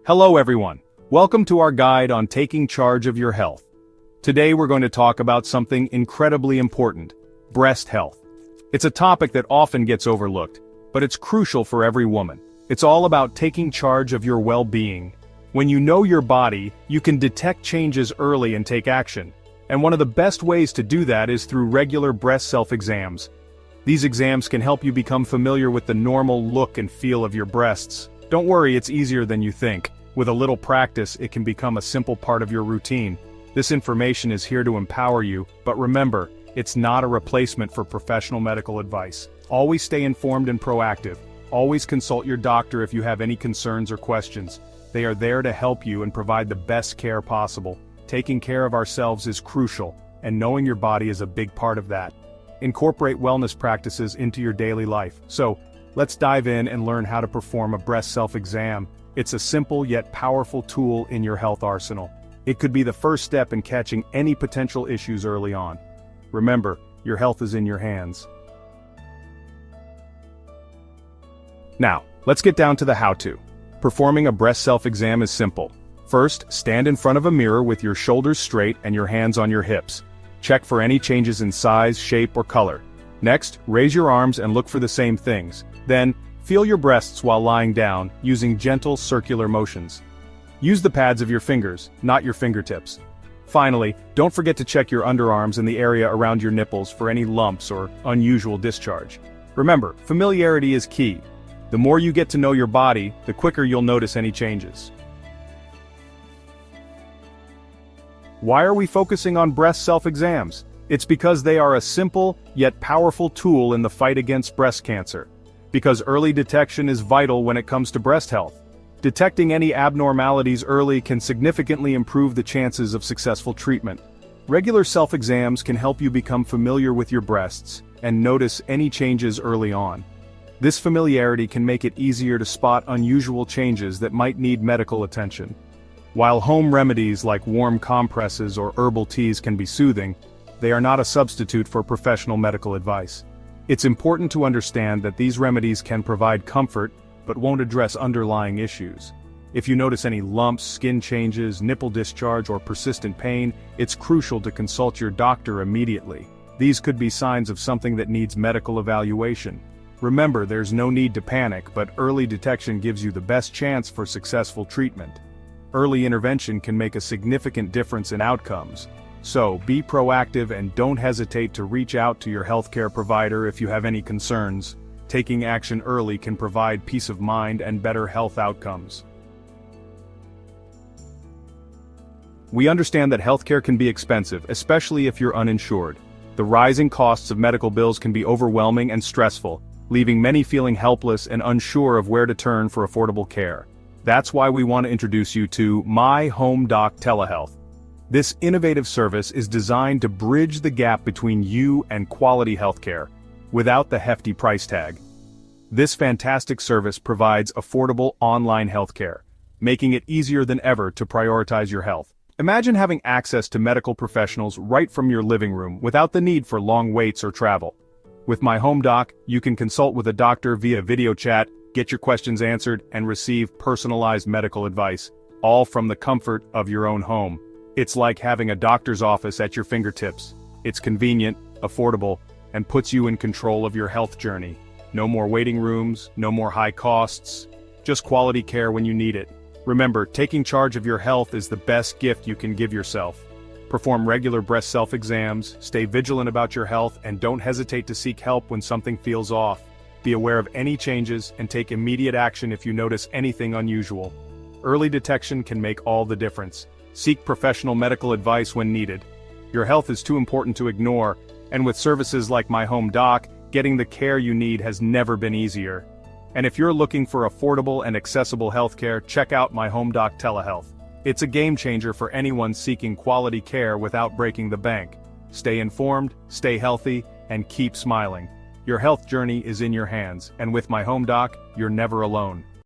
Hello everyone. Welcome to our guide on taking charge of your health. Today we're going to talk about something incredibly important: breast health. It's a topic that often gets overlooked, but it's crucial for every woman. It's all about taking charge of your well-being. When you know your body, you can detect changes early and take action. And one of the best ways to do that is through regular breast self-exams. These exams can help you become familiar with the normal look and feel of your breasts. Don't worry, it's easier than you think. With a little practice, it can become a simple part of your routine. This information is here to empower you, but remember, it's not a replacement for professional medical advice. Always stay informed and proactive. Always consult your doctor if you have any concerns or questions. They are there to help you and provide the best care possible. Taking care of ourselves is crucial, and knowing your body is a big part of that. Incorporate wellness practices into your daily life. So, let's dive in and learn how to perform a breast self-exam. It's a simple yet powerful tool in your health arsenal. It could be the first step in catching any potential issues early on. Remember, your health is in your hands. Now, let's get down to the how-to. Performing a breast self-exam is simple. First, stand in front of a mirror with your shoulders straight and your hands on your hips. Check for any changes in size, shape, or color. Next, raise your arms and look for the same things. Then, feel your breasts while lying down, using gentle circular motions. Use the pads of your fingers, not your fingertips. Finally, don't forget to check your underarms and the area around your nipples for any lumps or unusual discharge. Remember, familiarity is key. The more you get to know your body, the quicker you'll notice any changes. Why are we focusing on breast self-exams? It's because they are a simple, yet powerful tool in the fight against breast cancer. Because early detection is vital when it comes to breast health. Detecting any abnormalities early can significantly improve the chances of successful treatment. Regular self-exams can help you become familiar with your breasts and notice any changes early on. This familiarity can make it easier to spot unusual changes that might need medical attention. While home remedies like warm compresses or herbal teas can be soothing, they are not a substitute for professional medical advice. It's important to understand that these remedies can provide comfort, but won't address underlying issues. If you notice any lumps, skin changes, nipple discharge, or persistent pain, it's crucial to consult your doctor immediately. These could be signs of something that needs medical evaluation. Remember, there's no need to panic, but early detection gives you the best chance for successful treatment. Early intervention can make a significant difference in outcomes. So, be proactive and don't hesitate to reach out to your healthcare provider if you have any concerns. Taking action early can provide peace of mind and better health outcomes. We understand that healthcare can be expensive, especially if you're uninsured. The rising costs of medical bills can be overwhelming and stressful, leaving many feeling helpless and unsure of where to turn for affordable care. That's why we want to introduce you to MyHomeDoc Telehealth. This innovative service is designed to bridge the gap between you and quality healthcare, without the hefty price tag. This fantastic service provides affordable online healthcare, making it easier than ever to prioritize your health. Imagine having access to medical professionals right from your living room without the need for long waits or travel. With MyHomeDoc, you can consult with a doctor via video chat, get your questions answered, and receive personalized medical advice, all from the comfort of your own home. It's like having a doctor's office at your fingertips. It's convenient, affordable, and puts you in control of your health journey. No more waiting rooms, no more high costs, just quality care when you need it. Remember, taking charge of your health is the best gift you can give yourself. Perform regular breast self-exams, stay vigilant about your health, and don't hesitate to seek help when something feels off. Be aware of any changes and take immediate action if you notice anything unusual. Early detection can make all the difference. Seek professional medical advice when needed. Your health is too important to ignore, and with services like MyHomeDoc, getting the care you need has never been easier. And if you're looking for affordable and accessible healthcare, check out MyHomeDoc Telehealth. It's a game changer for anyone seeking quality care without breaking the bank. Stay informed, stay healthy, and keep smiling. Your health journey is in your hands, and with MyHomeDoc, you're never alone.